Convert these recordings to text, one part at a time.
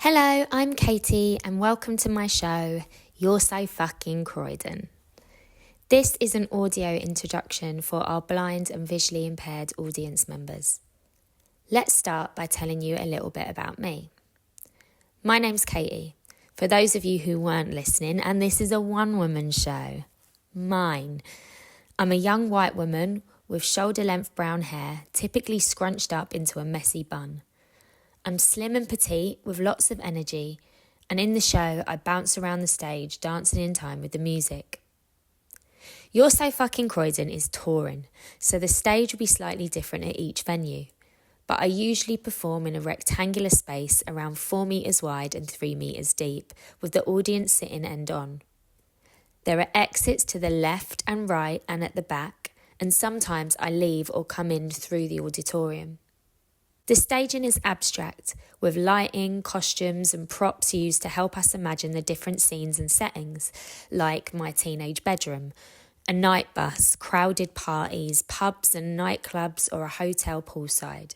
Hello, I'm Katie and welcome to my show, You're So Fucking Croydon. This is an audio introduction for our blind and visually impaired audience members. Let's start by telling you a little bit about me. My name's Katie, for those of you who weren't listening, and this is a one-woman show. Mine. I'm a young white woman with shoulder-length brown hair, typically scrunched up into a messy bun. I'm slim and petite with lots of energy, and in the show I bounce around the stage dancing in time with the music. You're So Fucking Croydon is touring, so the stage will be slightly different at each venue, but I usually perform in a rectangular space around 4 metres wide and 3 metres deep, with the audience sitting end on. There are exits to the left and right and at the back, and sometimes I leave or come in through the auditorium. The staging is abstract, with lighting, costumes and props used to help us imagine the different scenes and settings, like my teenage bedroom, a night bus, crowded parties, pubs and nightclubs or a hotel poolside.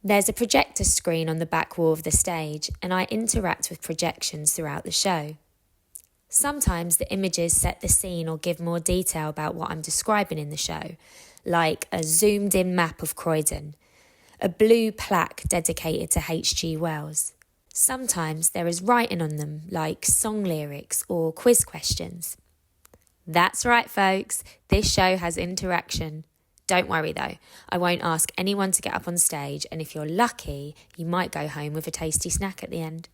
There's a projector screen on the back wall of the stage, and I interact with projections throughout the show. Sometimes the images set the scene or give more detail about what I'm describing in the show, like a zoomed-in map of Croydon, a blue plaque dedicated to H.G. Wells. Sometimes there is writing on them, like song lyrics or quiz questions. That's right, folks, this show has interaction. Don't worry though, I won't ask anyone to get up on stage, and if you're lucky, you might go home with a tasty snack at the end.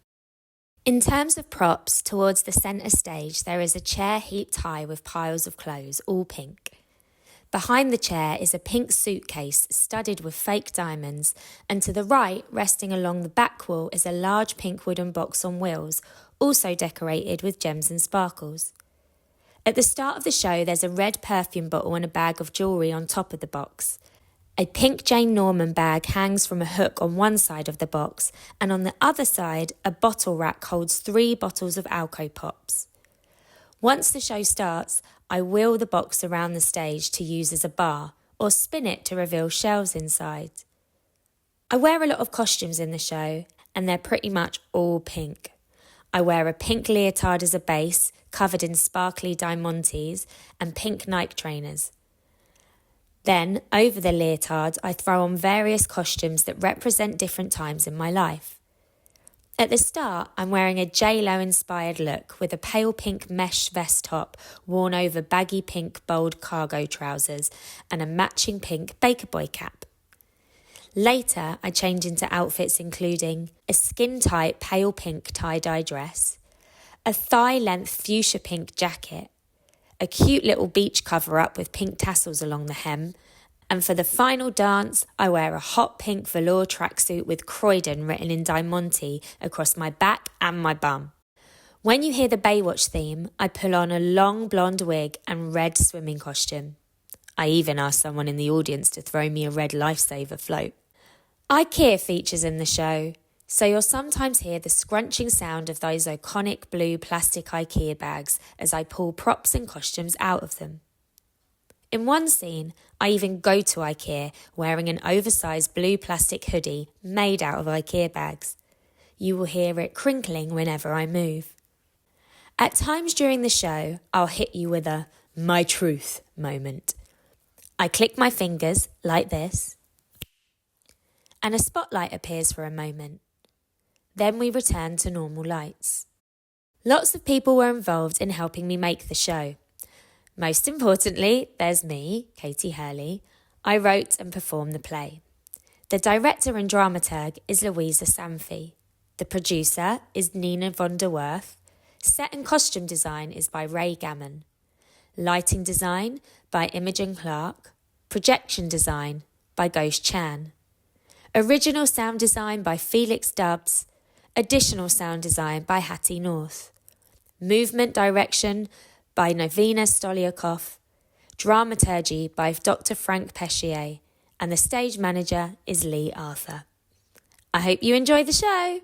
In terms of props, towards the centre stage there is a chair heaped high with piles of clothes, all pink. Behind the chair is a pink suitcase studded with fake diamonds, and to the right, resting along the back wall, is a large pink wooden box on wheels, also decorated with gems and sparkles. At the start of the show, there's a red perfume bottle and a bag of jewellery on top of the box. A pink Jane Norman bag hangs from a hook on one side of the box, and on the other side, a bottle rack holds 3 bottles of Alco Pops. Once the show starts, I wheel the box around the stage to use as a bar, or spin it to reveal shelves inside. I wear a lot of costumes in the show, and they're pretty much all pink. I wear a pink leotard as a base, covered in sparkly diamantes, and pink Nike trainers. Then, over the leotard, I throw on various costumes that represent different times in my life. At the start, I'm wearing a J-Lo-inspired look with a pale pink mesh vest top worn over baggy pink bold cargo trousers and a matching pink Baker Boy cap. Later, I change into outfits including a skin-tight pale pink tie-dye dress, a thigh-length fuchsia pink jacket, a cute little beach cover-up with pink tassels along the hem, and for the final dance, I wear a hot pink velour tracksuit with Croydon written in diamante across my back and my bum. When you hear the Baywatch theme, I pull on a long blonde wig and red swimming costume. I even asked someone in the audience to throw me a red lifesaver float. IKEA features in the show, so you'll sometimes hear the scrunching sound of those iconic blue plastic IKEA bags as I pull props and costumes out of them. In one scene, I even go to IKEA wearing an oversized blue plastic hoodie made out of IKEA bags. You will hear it crinkling whenever I move. At times during the show, I'll hit you with a "my truth" moment. I click my fingers like this, and a spotlight appears for a moment. Then we return to normal lights. Lots of people were involved in helping me make the show. Most importantly, there's me, Katie Hurley. I wrote and performed the play. The director and dramaturg is Louisa Sanfi. The producer is Nina von der Werf. Set and costume design is by Ray Gammon. Lighting design by Imogen Clark. Projection design by Ghost Chan. Original sound design by Felix Dubbs. Additional sound design by Hattie North. Movement direction by Novina Stolyakov, dramaturgy by Dr. Frank Pescier, and the stage manager is Lee Arthur. I hope you enjoy the show.